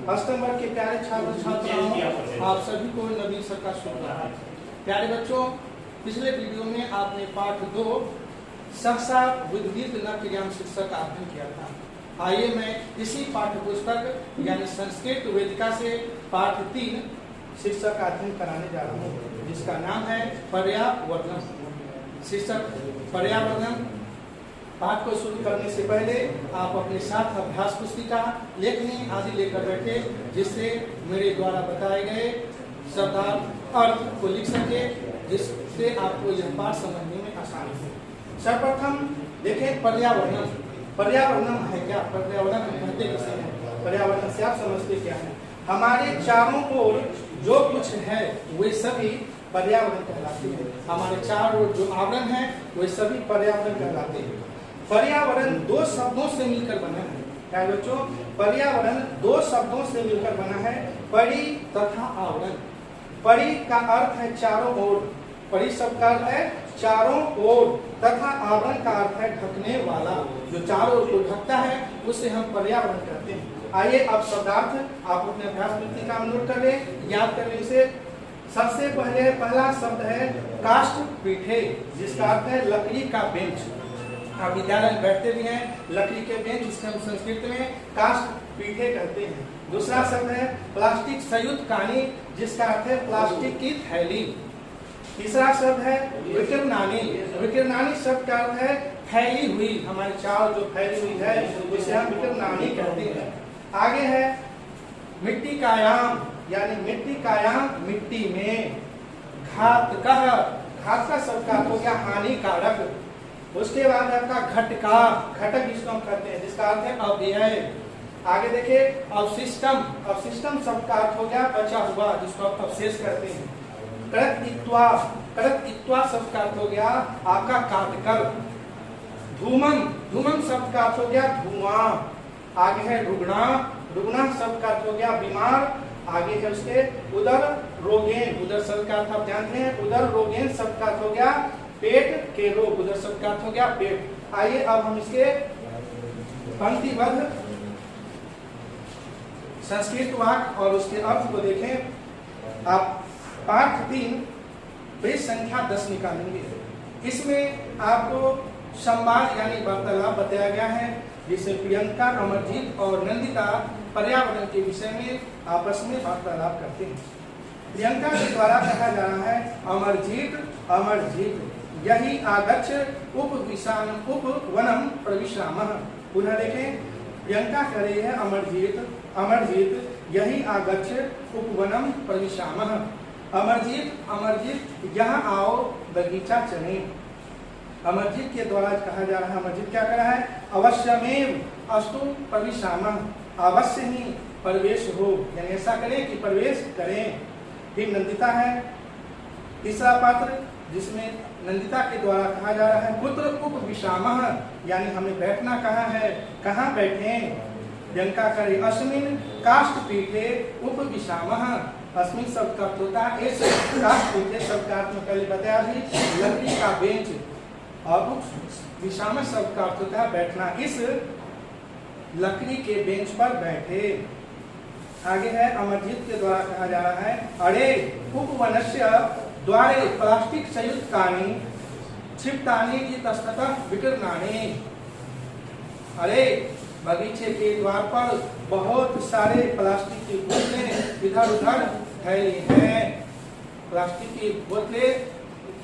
अष्टम वर्ग के प्यारे छात्र छात्राओं, आप सभी को नवीन सर का शुभकामनाएं। प्यारे बच्चों, पिछले वीडियो में आपने पाठ 2 सहसा विद्युत न क्रियाम शिक्षक का अध्ययन किया था। आइए मैं इसी पाठ्य पुस्तक यानी संस्कृत वेदिका से पाठ 3 शिक्षक का अध्ययन कराने जा रहा हूँ, जिसका नाम है पर्यावरणम। शिक्षक पर्यावरणम पाठ को शुरू करने से पहले आप अपने साथ अभ्यास पुस्तिका, लेखनी आदि लेकर बैठे, जिससे मेरे द्वारा बताए गए शब्दार्थ अर्थ को लिख सके, जिससे आपको यह पाठ समझने में आसानी हो। सर्वप्रथम देखें पर्यावरणम। पर्यावरणम है क्या? पर्यावरण कहते किसे हैं? पर्यावरण से आप समझते क्या है? हमारे चारों ओर जो कुछ है वे सभी पर्यावरण कहलाते हैं। हमारे चारों ओर जो आवरण है वे सभी पर्यावरण कहलाते हैं। पर्यावरण 2 शब्दों से मिलकर बना है। क्या बच्चों? पर्यावरण 2 शब्दों से मिलकर बना है, परि तथा आवरण। परि का अर्थ है चारों ओर, परि शब्द का अर्थ है चारों ओर, तथा आवरण का अर्थ है ढकने वाला। जो चारों ओर को ढकता है उसे हम पर्यावरण कहते हैं। आइए अब शब्दार्थ आप अपने अभ्यास पुस्तिका में नोट कर ले, याद कर ले इसे। सबसे पहला शब्द है काष्ठ पीठे, जिसका अर्थ है लकड़ी का बेंच। आप विद्यालय में बैठते भी हैं, लकड़ी के बेंच, जिसके हम संस्कृत में काष्ठ पीठे कहते हैं। दूसरा शब्द है प्लास्टिक संयुक्त कानी, जिसका अर्थ है प्लास्टिक की थैली। तीसरा शब्द है विकिरणानी। विकिरणानी शब्द का अर्थ है फैली हुई, हमारे चारों जो फैली हुई है उसे हम विकिरणानी कहते हैं। आगे है मिट्टी कायाम, यानी मिट्टी कायाम मिट्टी में। घातकः, घात का शब्द का अर्थ हो गया हानिकारक। उसके बाद आपका घटका, घटक जिसको हम कहते हैं, जिसका अर्थ है अव्यय। आगे देखिए अवशिष्टम। अवशिष्टम शब्द का अर्थ हो गया बचा हुआ, जिसको आप अवशेष कहते हैं। कृतइत्वा, कृतइत्वा शब्द का अर्थ हो गया आपका काटकर। धूमम, धूमम शब्द का अर्थ हो गया धुआं। आगे है रुग्णा, रुग्णा शब्द का अर्थ हो गया बीमार। आगे है उसके उदर रोगेन, उदर शब्द का अर्थ आप जानते हैं, उदर रोगेन शब्द का अर्थ हो गया पेट के रोग, उधर शब्द का अर्थ हो गया पेट। आइए अब हम इसके पंक्तिबद्ध संस्कृत वाक्य और उसके अर्थ को देखें। आप पाठ 3 पेज संख्या 10 निकालेंगे। इसमें आपको संवाद यानी वार्तालाप बताया गया है, जिसे प्रियंका, अमरजीत और नंदिता पर्यावरण के विषय में आपस में वार्तालाप करते हैं। प्रियंका के द्वारा कहा जा रहा है अमरजीत, अमरजीत यही आगच्छ उपवनम प्रविशामः। पुनः देखें, प्रियंका कह रही है अमरजीत, अमरजीत यही आगच्छ उपवनम प्रविशामः। अमरजीत, अमरजीत यहाँ आओ बगीचा चलें। अमरजीत के द्वारा कहा जा रहा है, अमरजीत क्या कर रहा है? अवश्यमेव अस्तु प्रविशामः, अवश्य ही प्रवेश हो, यानी ऐसा करें कि प्रवेश करें। फिर नंदिता है तीसरा पात्र, जिसमें नंदिता के द्वारा कहा जा रहा है कुत्र उपविशामः, यानी हमें बैठना कहाँ है, कहाँ बैठें। प्रियंका करे अस्मिन् काष्ठ पीठे उपविशामः। अस्मिन् शब्द का अर्थ होता है इस, काष्ठ पीठे शब्द का अर्थ में पहले बताया भी लकड़ी का बेंच, और विशामः शब्द का अर्थ होता है बैठना, इस लकड़ी के बेंच पर बैठे। आगे है अमरजीत के द्वारा कहा जा रहा है अरे उपवनस्य द्वारे प्लास्टिक संयुक्त कानी क्षिप्तानि इतस्ततः विकिरणानि। अरे बगीचे के द्वार पर बहुत सारे प्लास्टिक की बोतलें इधर उधर फैली हैं। प्लास्टिक की बोतलें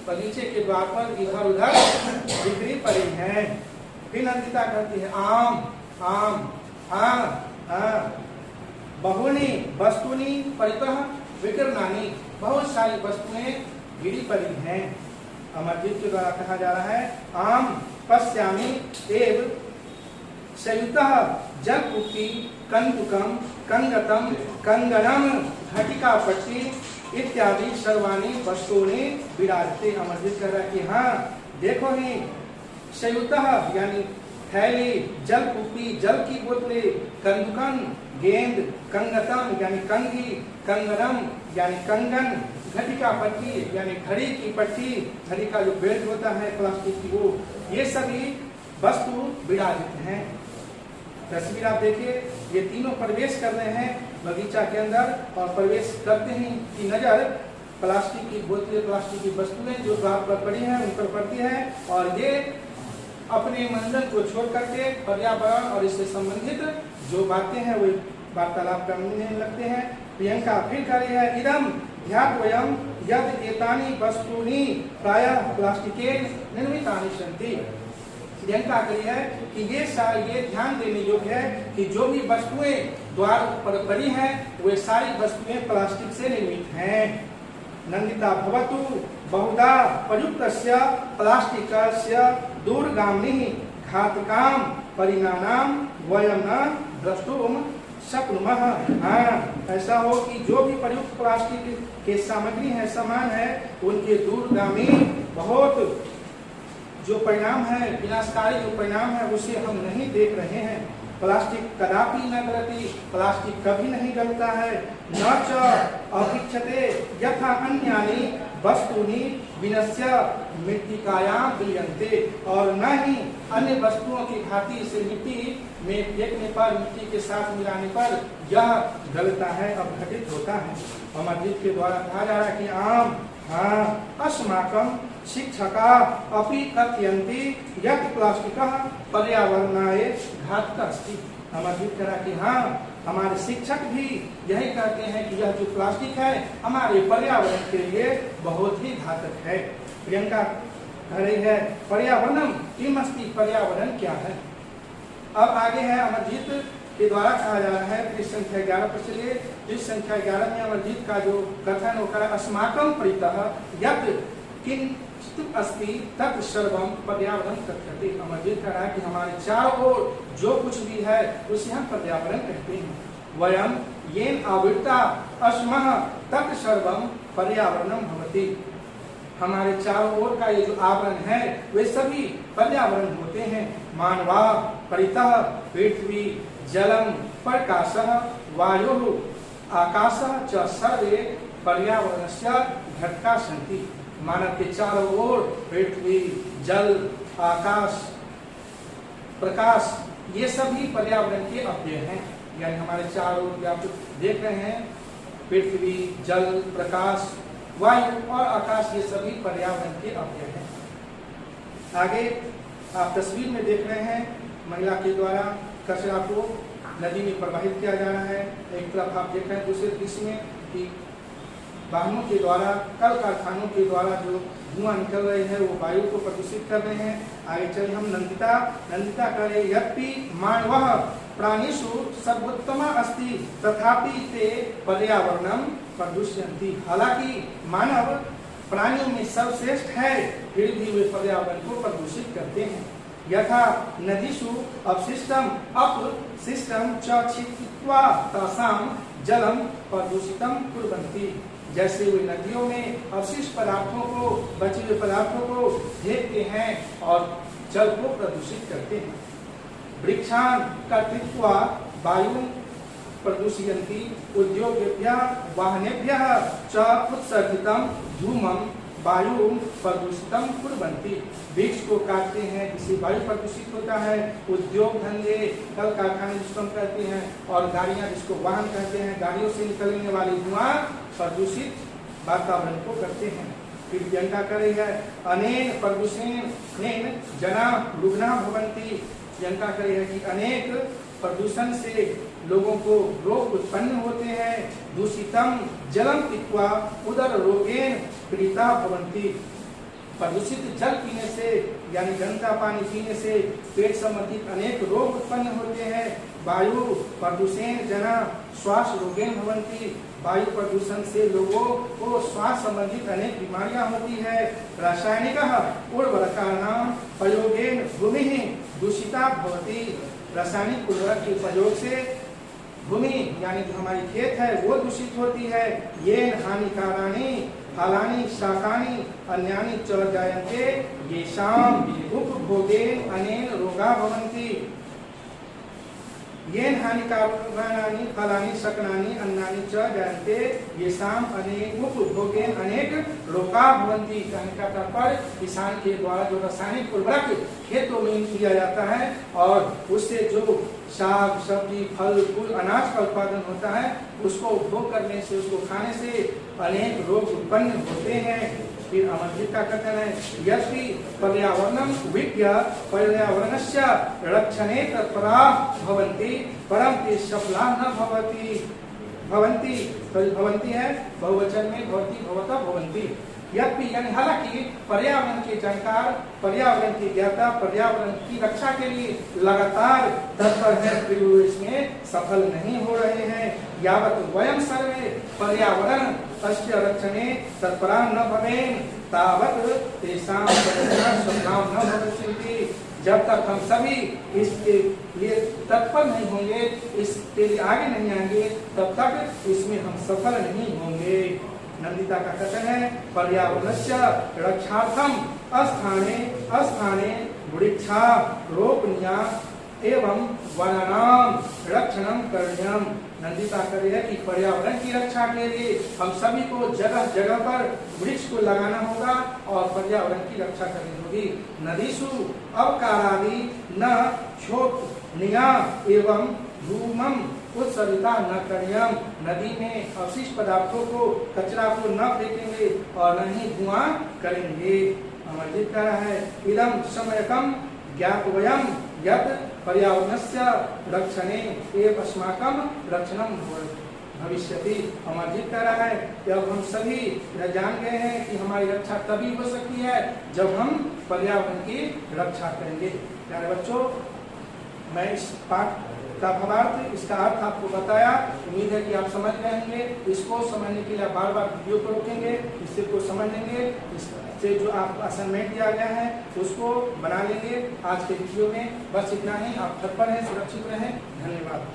बगीचे के द्वार पर इधर उधर बिखरी पड़ी हैं। फिर नंदिता कहती है आम, आम, हाँ हाँ। बहुनी वस्तुनि परितः विकिरणानि, बहुत सारी वस्तुएं गिरी पड़ी हैं। अमरजीत के द्वारा कहा जा रहा है आम पश्यामि एव संयुतः जलकुप्पी कंदुकम कंगतम कंगनम घटिका पट्टी इत्यादि सर्वाणी वस्तुनि विराजते। अमरजीत कह रहा है कि हाँ देखो ही, संयुतः यानी थैली, जलकुप्पी जल की बोतलें, कंदुकम गेंद, कंगतम यानी कंघी, कंगनम यानी कंगन, घटिका पट्टी यानी घड़ी की पट्टी, घड़ी का जो बेल्ट होता है प्लास्टिक की, वो ये सभी वस्तु विराजित हैं। तस्वीर आप देखिए, ये तीनों प्रवेश कर रहे हैं बगीचा के अंदर और प्रवेश करते ही की नजर प्लास्टिक की बोतलें, प्लास्टिक की वस्तुएं जो द्वार पर पड़ी हैं उन पर पड़ती है और ये अपने मंजन को छोड़ करके पर्यावरण और इससे संबंधित जो बातें हैं वो वार्तालाप करने लगते हैं। प्रियंका फिर कह रही है, इदम ध्यात्वयम् यद् एतानि वस्तूनि प्रायः प्लास्टिकेन निर्मितानि सन्ति। प्रियंका कही है कि ये ध्यान देने योग्य है कि जो भी वस्तुएं द्वार पर पड़ी हैं वे सारी वस्तुएं प्लास्टिक से निर्मित हैं। नंदिता भवतु बहुधा प्रयुक्तस्य प्लास्टिकस्य दूरगामिनीः घातकां परिणामान् वयं न द्रष्टुं शक्नुमः। ऐसा हो कि जो भी प्रयुक्त प्लास्टिक के सामग्री है, सामान है, उनके दूरगामी बहुत जो परिणाम है, विनाशकारी जो परिणाम है उसे हम नहीं देख रहे हैं। प्लास्टिक कदापि न गलति, प्लास्टिक कभी नहीं गलता है। न च अभिक्षते यथा अन्यानि वस्तूनि विनश्य मृत्तिकायां विलीयन्ते, और न ही अन्य वस्तुओं की भांति इसे मिट्टी में फेंकने पर, मिट्टी के साथ मिलाने पर यह गलता है, अपघटित होता है। अमरजीत के द्वारा कहा जा रहा है कि आम अस्माकं शिक्षका अपि कथयन्ति यत् प्लास्टिकः पर्यावरणाय घातकः अस्ति। अमरजीत कह रहा कि हाँ, हमारे शिक्षक भी यही कहते हैं कि यह जो प्लास्टिक है हमारे पर्यावरण के लिए बहुत ही घातक है। प्रियंका कह रही है, पर्यावरणम किम अस्ति, पर्यावरण क्या है। अब आगे है अमरजीत के द्वारा कहा जा रहा है पृष्ठ संख्या 11 पर चलिए। पृष्ठ संख्या 11 में अमरजीत का जो कथन वो कहा, अस्माकं परितः यत् किंचित् अस्ति तत् सर्वं पर्यावरण कथ्यते। अमरजीत कह रहा है कि हमारे चारों ओर जो कुछ भी है उसे हम पर्यावरण कहते हैं। वयं येन आवृता अस्मः तत् सर्वं पर्यावरणं भवति। हमारे चारों ओर का ये जो आवरण है वे सभी पर्यावरण होते हैं। मानवा परितः पृथ्वी जलम प्रकाशः वायुः आकाशः च सर्वे पर्यावरणस्य घटकाः सन्ति। मानव के चारों ओर पृथ्वी, जल, आकाश, प्रकाश ये सभी पर्यावरण के अव्यय हैं। यानी हमारे चारों ओर आप देख रहे हैं, पृथ्वी, जल, प्रकाश, वायु और आकाश ये सभी पर्यावरण के अव्यय हैं। आगे आप तस्वीर में देख रहे हैं महिला के द्वारा कचरा को नदी में प्रवाहित किया जा रहा है। एक तरफ आप देख रहे हैं, दूसरे दृश्य में कि वाहनों के द्वारा, कल कारखानों के द्वारा जो धुआं निकल रहे हैं वो वायु को प्रदूषित कर रहे हैं। आगे चलिए हम नंदिता करे, यद्यपि मानवः प्राणिषु सर्वोत्तम अस्ति तथापि ते पर्यावरणं प्रदूषयन्ति। हालांकि मानव प्राणियों में सर्वश्रेष्ठ है, फिर भी वे पर्यावरण को प्रदूषित करते हैं। यथा नदीषु अपशिष्टम अपशिष्टम च छित्त्वा तासां जलम प्रदूषितम कुर्वन्ति। जैसे वे नदियों में अवशिष्ट पदार्थों को, बचे हुए पदार्थों को फेंकते हैं और जल को प्रदूषित करते हैं। वृक्षान् कर्तयित्वा वायुं प्रदूषयन्ति उद्योगेभ्यः वाहनेभ्यः च उत्सर्जितं धूमं वायु प्रदूषितम कुर्वन्ति। वृक्ष को काटते हैं जिससे वायु प्रदूषित होता है। उद्योग धंधे, कल कारखाने जिसको हम कहते हैं, और गाड़ियां जिसको वाहन कहते हैं, गाड़ियों से निकलने वाली धुआं प्रदूषित वातावरण को करते हैं। फिर प्रियंका कर रही है, अनेक प्रदूषणेन जना रुग्णा भवन्ति। प्रियंका कर रही है कि अनेक प्रदूषण से लोगों को रोग उत्पन्न होते हैं। दूषितम जलम पीत्वा उदर रोगेन पीड़िता भवन्ति। प्रदूषित जल पीने से यानी गंदा पानी पीने से पेट संबंधित अनेक रोग उत्पन्न होते हैं। वायु प्रदूषण जना श्वास रोगेन भवन्ति। वायु प्रदूषण से लोगों को श्वास संबंधित अनेक बीमारियां होती है। रासायनिक उर्वरकाणां प्रयोगेन भूमिः दूषिता भवति। रासायनिक उर्वरक के प्रयोग से भूमि यानी जो हमारी खेत है वो दूषित होती है। ये हानिकाराणि फलानि शाकानि अन्यानि च जायन्ते येषाम् उपभोगेन अनेन रोगा भवन्ति। येन हानिकाराणि फलानि शाकानि अन्यानि च जायन्ते येषाम् अनेन उपभोगेन अनेक रोगा भवन्ति। कहने का तात्पर्य किसान के द्वारा जो रासायनिक उर्वरक खेतों में किया जाता है और उससे जो साग सब्जी फल फूल अनाज का उत्पादन होता है, उसको उपभोग करने से, उसको खाने से अनेक रोग उत्पन्न होते हैं। फिर अमरजीत का कथन है, यदि पर्यावरणम विज्ञ पर्यावरणस्य रक्षणे तत्परा भवन्ति परं ते सफला न भवन्ति भवन्ति है बहुवचन में, भवति भवता भवन्ति। यद्यपि यानी हालांकि पर्यावरण के जानकार, पर्यावरण के ज्ञाता, पर्यावरण की रक्षा के लिए लगातार तत्पर है, फिर वो इसमें सफल नहीं हो रहे हैं। यावत वयं सर्वे पर्यावरण अस्य रक्षणे तत्परा न भवेम तावत तेषां सफलां न भविष्यन्ति। जब तक हम सभी इसके लिए तत्पर नहीं होंगे, इसके लिए आगे नहीं आएंगे, तब तक इसमें हम सफल नहीं होंगे। नंदिता का कथन है, पर्यावरणस्य रक्षार्थम अस्थाने वृक्षा रोपणीया एवं वनानां रक्षणं करणीयम्। नंदिता कह रही है कि पर्यावरण की रक्षा के लिए हम सभी को जगह जगह पर वृक्ष को लगाना होगा और पर्यावरण की रक्षा करनी होगी। नदीषु अवकारादि न क्षोभनीया एवं धूमम उत्सर्जिता न करियम। नदी में अवशिष्ट पदार्थों को, कचरा को न फेंकेंगे और न ही धुआं करेंगे। अमरजीत कह रहा है, इदम समयकम ज्ञातवयम यत् पर्यावरणस्य रक्षणे एव अस्माकं रक्षणं भविष्यति। अमरजीत कह रहा है, जब हम सभी यह जान गए हैं कि हमारी रक्षा तभी हो सकती है जब हम पर्यावरण की रक्षा करेंगे। प्यारे बच्चों, मैं इस पाठ का भावार्थ, इसका अर्थ आपको बताया। उम्मीद है कि आप समझ गए होंगे। इसको समझने के लिए बार बार वीडियो को रोकेंगे, इससे को समझ लेंगे। इससे जो आपको असाइनमेंट दिया गया है उसको बना लेंगे। आज के वीडियो में बस इतना ही। आप तत्पर हैं, सुरक्षित रहें। धन्यवाद।